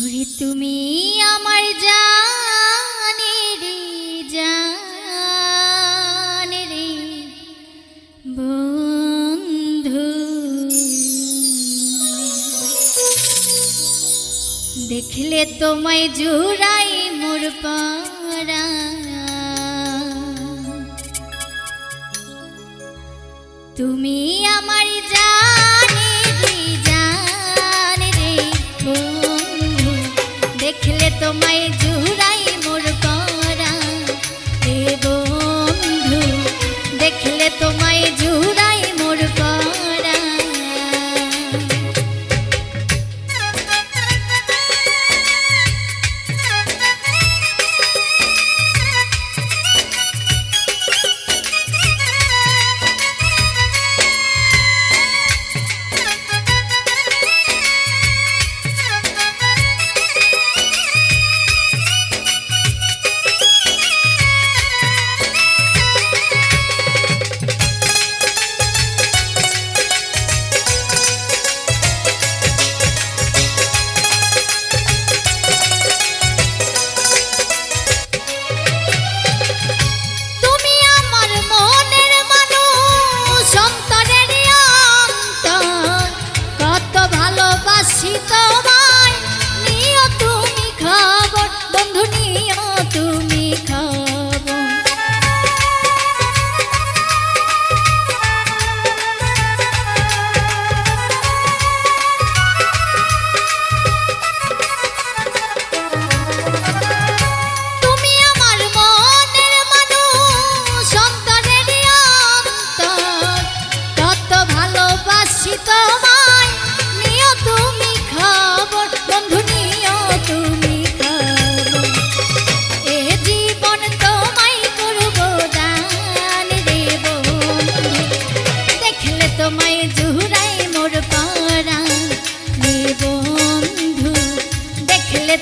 ওরে তুমি আমার জানের জানের বন্ধু, দেখলে তোমায় জুড়াই মোর পরাণ। তুমি আমার জানের জানের বন্ধু, দেখলে তোমায় জুড়াই মোর পরাণ। হে বন্ধু, দেখলে তোমায় জুড়াই মোর পরাণ।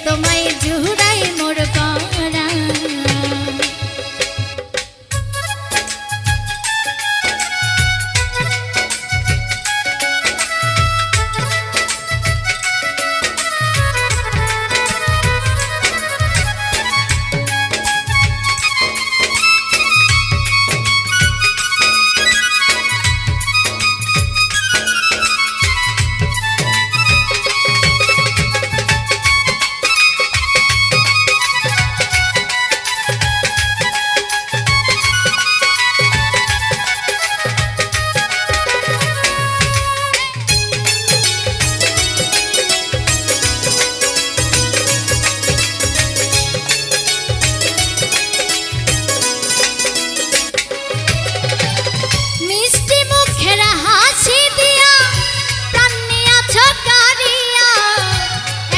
তোমায় জুড়াই মোর পরাণ।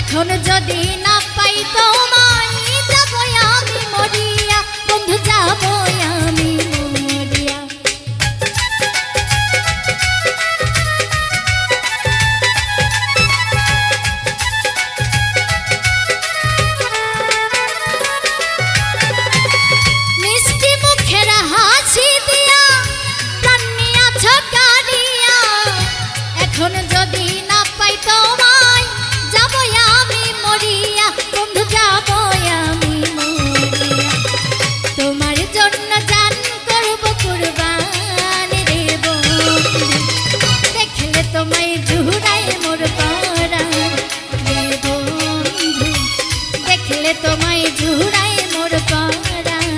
এখন যদি না পাই তোমায় যাব আমি মরিয়া, বন্ধু যাব আমি মরিয়া। মিষ্টি মুখের হাসি দিয়া প্রাণ নিয়াছ কারিয়া, এখন যদি না পাই তোমায় যাব আমি মরিয়া, বন্ধু যাব আমি মরিয়া। তোমার জন্য জান করব কুরবান রে বন্ধু, দেখলে তোমায় জুড়াই মোর পরাণ। রে বন্ধু, দেখলে তোমায় জুড়াই মোর পরাণ।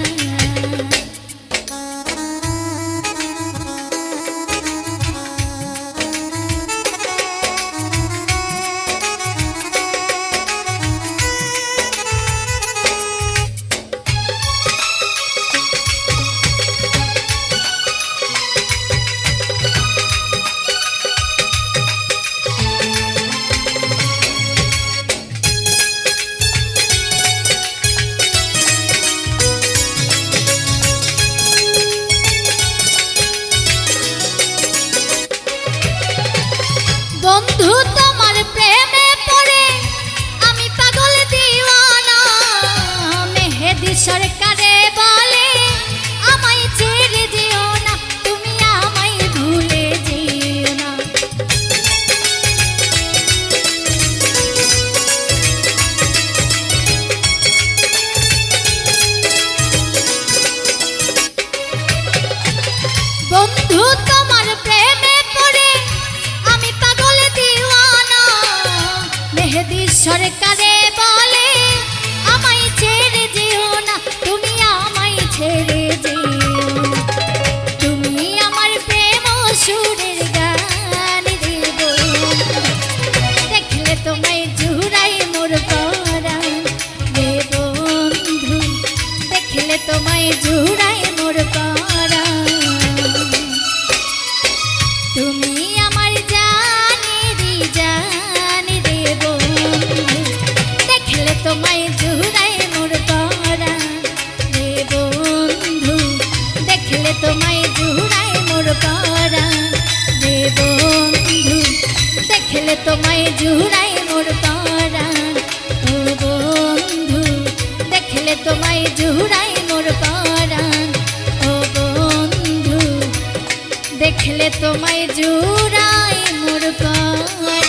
বন্ধু তোমার প্রেমে পড়ে আমি পাগল দিওয়ানা, মেহেদি সরকারে বলে আমায় ছেড়ে যেও না, তুমি আমায় ভুলে যেও না। মোর পরাণ রে বন্ধু দেখলে তোমায় জুড়াই মোর পরাণ ও বন্ধু দেখলে তোমায় জুড়াই মোর পরাণ ও বন্ধু দেখলে তোমায় জুড়াই মোর পরাণ।